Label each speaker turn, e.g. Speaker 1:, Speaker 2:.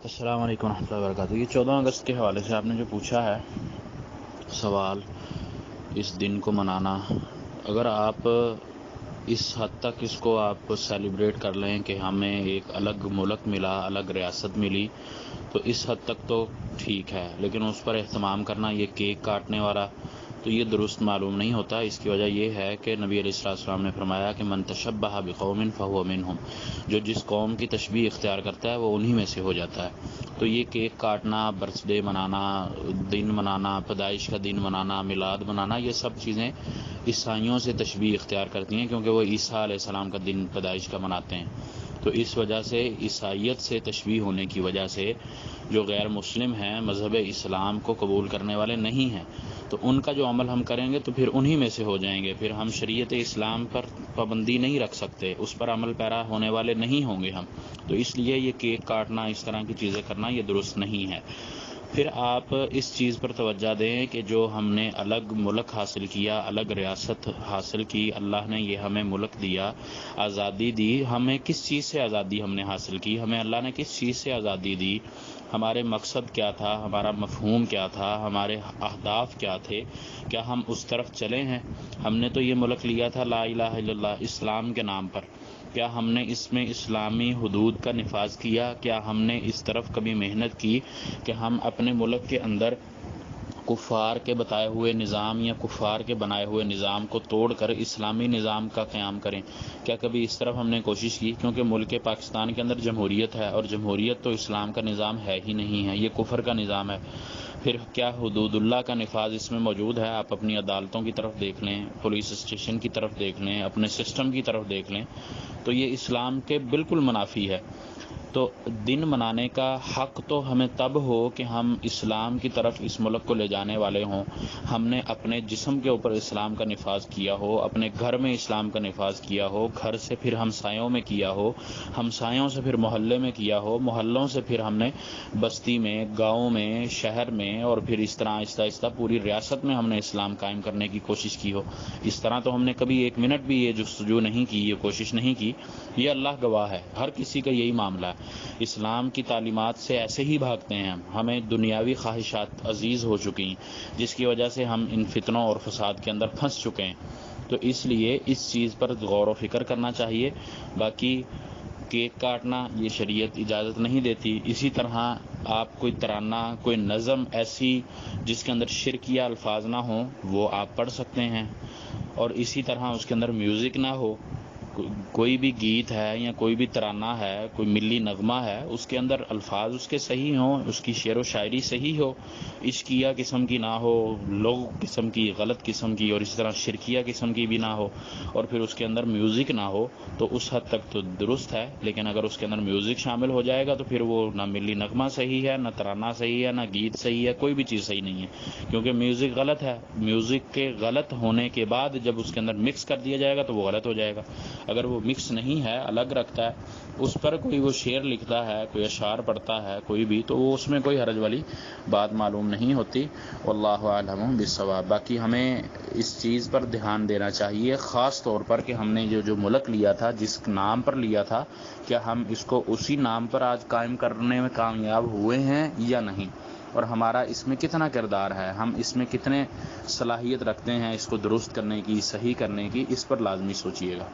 Speaker 1: السلام علیکم ورحمۃ اللہ وبرکاتہ۔ یہ 14 اگست کے حوالے سے آپ نے جو پوچھا ہے سوال، اس دن کو منانا، اگر آپ اس حد تک اس کو آپ سیلیبریٹ کر لیں کہ ہمیں ایک الگ ملک ملا، الگ ریاست ملی، تو اس حد تک تو ٹھیک ہے، لیکن اس پر اہتمام کرنا، یہ کیک کاٹنے والا، تو یہ درست معلوم نہیں ہوتا۔ اس کی وجہ یہ ہے کہ نبی علیہ السلام نے فرمایا کہ من تشبہ بقوم فہو منہم، جو جس قوم کی تشبیہ اختیار کرتا ہے وہ انہی میں سے ہو جاتا ہے۔ تو یہ کیک کاٹنا، برتھ ڈے منانا، دن منانا، پیدائش کا دن منانا، میلاد منانا، یہ سب چیزیں عیسائیوں سے تشبیہ اختیار کرتی ہیں، کیونکہ وہ عیسیٰ علیہ السلام کا دن پیدائش کا مناتے ہیں۔ تو اس وجہ سے عیسائیت سے تشبیہ ہونے کی وجہ سے جو غیر مسلم ہیں، مذہب اسلام کو قبول کرنے والے نہیں ہیں، تو ان کا جو عمل ہم کریں گے تو پھر انہی میں سے ہو جائیں گے، پھر ہم شریعت اسلام پر پابندی نہیں رکھ سکتے، اس پر عمل پیرا ہونے والے نہیں ہوں گے ہم۔ تو اس لیے یہ کیک کاٹنا، اس طرح کی چیزیں کرنا، یہ درست نہیں ہے۔ پھر آپ اس چیز پر توجہ دیں کہ جو ہم نے الگ ملک حاصل کیا، الگ ریاست حاصل کی، اللہ نے یہ ہمیں ملک دیا، آزادی دی، ہمیں کس چیز سے آزادی ہم نے حاصل کی، ہمیں اللہ نے کس چیز سے آزادی دی، ہمارے مقصد کیا تھا، ہمارا مفہوم کیا تھا، ہمارے اہداف کیا تھے، کیا ہم اس طرف چلے ہیں؟ ہم نے تو یہ ملک لیا تھا لا الہ الا اللہ، اسلام کے نام پر، کیا ہم نے اس میں اسلامی حدود کا نفاذ کیا؟ کیا ہم نے اس طرف کبھی محنت کی کہ ہم اپنے ملک کے اندر کفار کے بتائے ہوئے نظام یا کفار کے بنائے ہوئے نظام کو توڑ کر اسلامی نظام کا قیام کریں؟ کیا کبھی اس طرف ہم نے کوشش کی؟ کیونکہ ملک پاکستان کے اندر جمہوریت ہے، اور جمہوریت تو اسلام کا نظام ہے ہی نہیں ہے، یہ کفر کا نظام ہے۔ پھر کیا حدود اللہ کا نفاذ اس میں موجود ہے؟ آپ اپنی عدالتوں کی طرف دیکھ لیں، پولیس اسٹیشن کی طرف دیکھ لیں، اپنے سسٹم کی طرف دیکھ لیں، تو یہ اسلام کے بالکل منافی ہے۔ تو دن منانے کا حق تو ہمیں تب ہو کہ ہم اسلام کی طرف اس ملک کو لے جانے والے ہوں، ہم نے اپنے جسم کے اوپر اسلام کا نفاذ کیا ہو، اپنے گھر میں اسلام کا نفاذ کیا ہو، گھر سے پھر ہمسایوں میں کیا ہو، ہمسایوں سے پھر محلے میں کیا ہو، محلوں سے پھر ہم نے بستی میں، گاؤں میں، شہر میں، اور پھر اس طرح آہستہ آہستہ پوری ریاست میں ہم نے اسلام قائم کرنے کی کوشش کی ہو۔ اس طرح تو ہم نے کبھی ایک منٹ بھی یہ جستجو نہیں کی، یہ کوشش نہیں کی، یہ اللہ گواہ ہے، ہر کسی کا یہی معاملہ ہے۔ اسلام کی تعلیمات سے ایسے ہی بھاگتے ہیں ہمیں دنیاوی خواہشات عزیز ہو چکی ہیں، جس کی وجہ سے ہم ان فتنوں اور فساد کے اندر پھنس چکے ہیں۔ تو اس لیے اس چیز پر غور و فکر کرنا چاہیے۔ باقی کیک کاٹنا یہ شریعت اجازت نہیں دیتی۔ اسی طرح آپ کوئی ترانہ، کوئی نظم ایسی جس کے اندر شرکیہ الفاظ نہ ہوں، وہ آپ پڑھ سکتے ہیں، اور اسی طرح اس کے اندر میوزک نہ ہو۔ کوئی بھی گیت ہے یا کوئی بھی ترانہ ہے، کوئی ملی نغمہ ہے، اس کے اندر الفاظ اس کے صحیح ہوں، اس کی شعر و شاعری صحیح ہو، عشقیہ قسم کی نہ ہو، لوگ قسم کی، غلط قسم کی، اور اسی طرح شرکیہ قسم کی بھی نہ ہو، اور پھر اس کے اندر میوزک نہ ہو، تو اس حد تک تو درست ہے۔ لیکن اگر اس کے اندر میوزک شامل ہو جائے گا تو پھر وہ نہ ملی نغمہ صحیح ہے، نہ ترانہ صحیح ہے، نہ گیت صحیح ہے، کوئی بھی چیز صحیح نہیں ہے، کیونکہ میوزک غلط ہے۔ میوزک کے غلط ہونے کے بعد جب اس کے اندر مکس کر دیا جائے گا تو وہ غلط ہو جائے گا۔ اگر وہ مکس نہیں ہے، الگ رکھتا ہے، اس پر کوئی وہ شعر لکھتا ہے، کوئی اشعار پڑھتا ہے کوئی بھی، تو وہ اس میں کوئی حرج والی بات معلوم نہیں ہوتی۔ واللہ اعلم بالصواب۔ باقی ہمیں اس چیز پر دھیان دینا چاہیے، خاص طور پر کہ ہم نے جو ملک لیا تھا، جس نام پر لیا تھا، کیا ہم اس کو اسی نام پر آج قائم کرنے میں کامیاب ہوئے ہیں یا نہیں، اور ہمارا اس میں کتنا کردار ہے، ہم اس میں کتنے صلاحیت رکھتے ہیں اس کو درست کرنے کی، صحیح کرنے کی، اس پر لازمی سوچیے گا۔